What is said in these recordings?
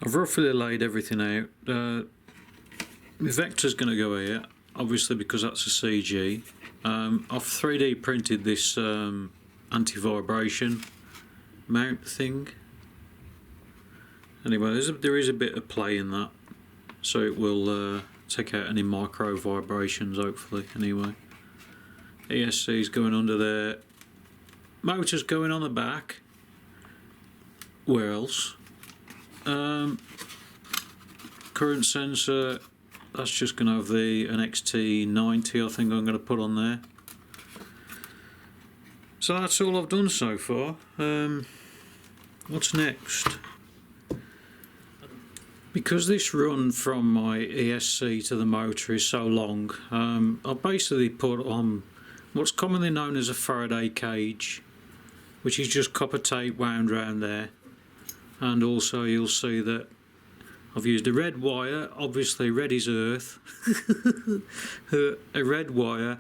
I've roughly laid everything out. The vector's going to go here, obviously, because that's a CG. I've 3D printed this anti-vibration mount thing. Anyway, there is a bit of play in that, so it will take out any micro vibrations, hopefully. Anyway, ESC's going under there, motor's going on the back. Where else? Current sensor, that's just going to have an XT90 I think I'm going to put on there. So that's all I've done so far. What's next? Because this run from my ESC to the motor is so long, I've basically put on what's commonly known as a Faraday cage, which is just copper tape wound around there. And also you'll see that I've used a red wire, obviously red is earth, a red wire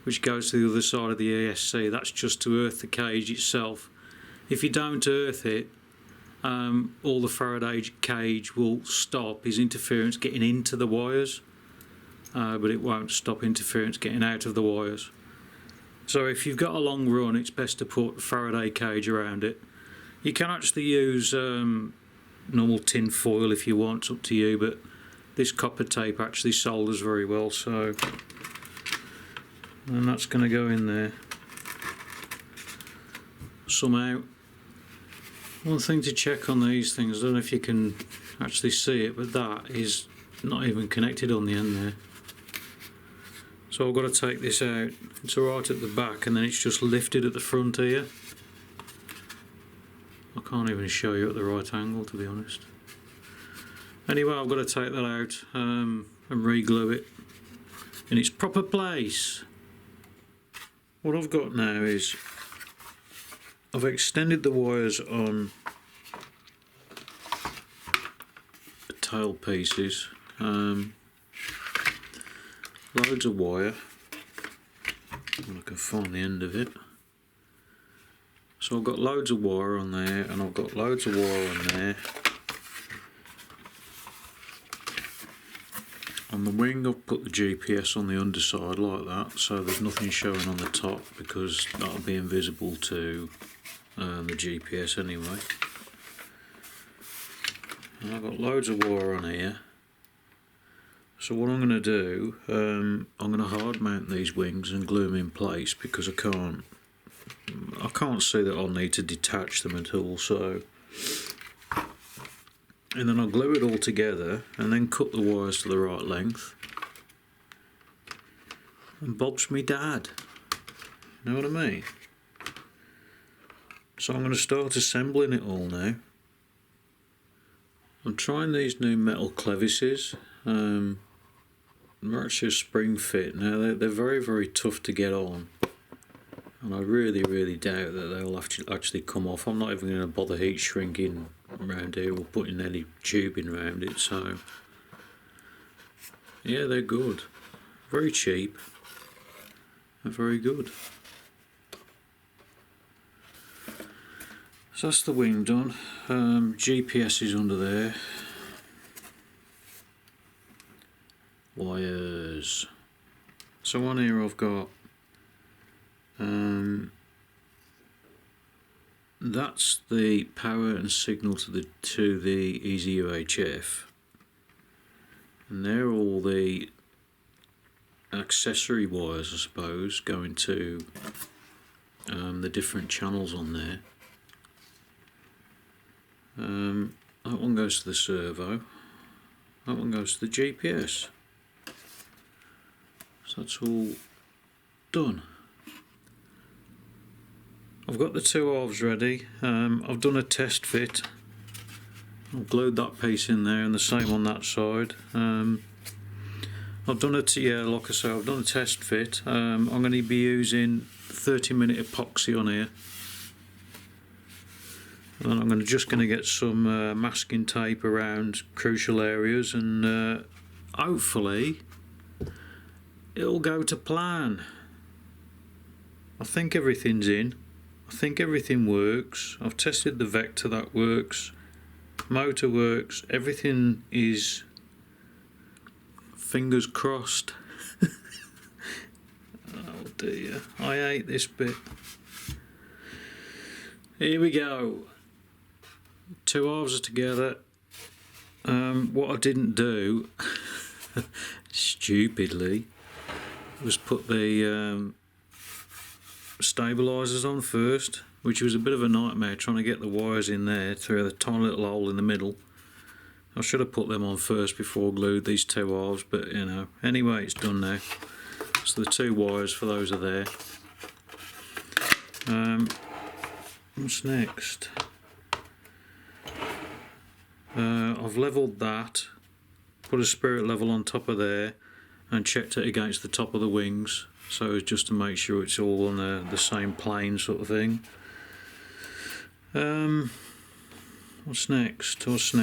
which goes to the other side of the ESC. That's just to earth the cage itself. If you don't earth it, all the Faraday cage will stop his interference getting into the wires, but it won't stop interference getting out of the wires. So if you've got a long run, it's best to put Faraday cage around it. You can actually use normal tin foil if you want, it's up to you, but this copper tape actually solders very well, so, and that's going to go in there somehow. One thing to check on these things, I don't know if you can actually see it, but that is not even connected on the end there. So I've got to take this out. It's alright at the back, and then it's just lifted at the front here. I can't even show you at the right angle, to be honest. Anyway, I've got to take that out and re-glue it in its proper place. What I've got now is I've extended the wires on the tail pieces. Loads of wire. I can find the end of it. So I've got loads of wire on there, and I've got loads of wire on there. On the wing I've put the GPS on the underside like that, so there's nothing showing on the top because that'll be invisible to the GPS anyway. And I've got loads of wire on here. So what I'm going to do, I'm going to hard mount these wings and glue them in place because I can't see that I'll need to detach them at all, so, and then I'll glue it all together and then cut the wires to the right length, and Bob's me dad, you know what I mean? So I'm going to start assembling it all now. I'm trying these new metal clevises. They're actually a spring fit. Now they're very, very tough to get on, and I really doubt that they'll actually come off. I'm not even going to bother heat shrinking around here or putting any tubing around it, so yeah, they're good. Very cheap. They're very good. So that's the wing done. GPS is under there. Wires. So on here I've got that's the power and signal to the Easy UHF, and they're all the accessory wires, I suppose, going to the different channels on there. That one goes to the servo, that one goes to the GPS. So that's all done. I've got the two halves ready. I've done a test fit. I've glued that piece in there and the same on that side. I've done like I say, I've done a test fit. I'm going to be using 30-minute epoxy on here. And then I'm just going to get some masking tape around crucial areas, and hopefully it'll go to plan. I think everything's in. I think everything works. I've tested the vector, that works. motor works, everything is fingers crossed. Oh dear, I hate this bit. Here we go. Two halves are together. What I didn't do, stupidly, was put the stabilisers on first, which was a bit of a nightmare trying to get the wires in there through the tiny little hole in the middle. I should have put them on first before I glued these two halves, but you know, anyway, it's done now. So the two wires for those are there. What's next? I've levelled that, put a spirit level on top of there, and checked it against the top of the wings, so just to make sure it's all on the same plane sort of thing. What's next? What's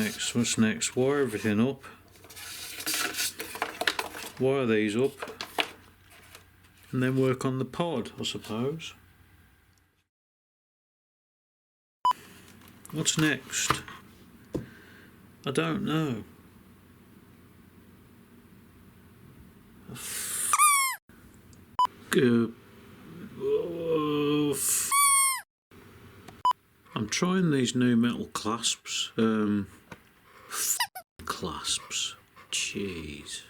next? Wire everything up. Wire these up, and then work on the pod, I suppose. What's next? I don't know. I'm trying these new metal clasps. Clasps. Jeez.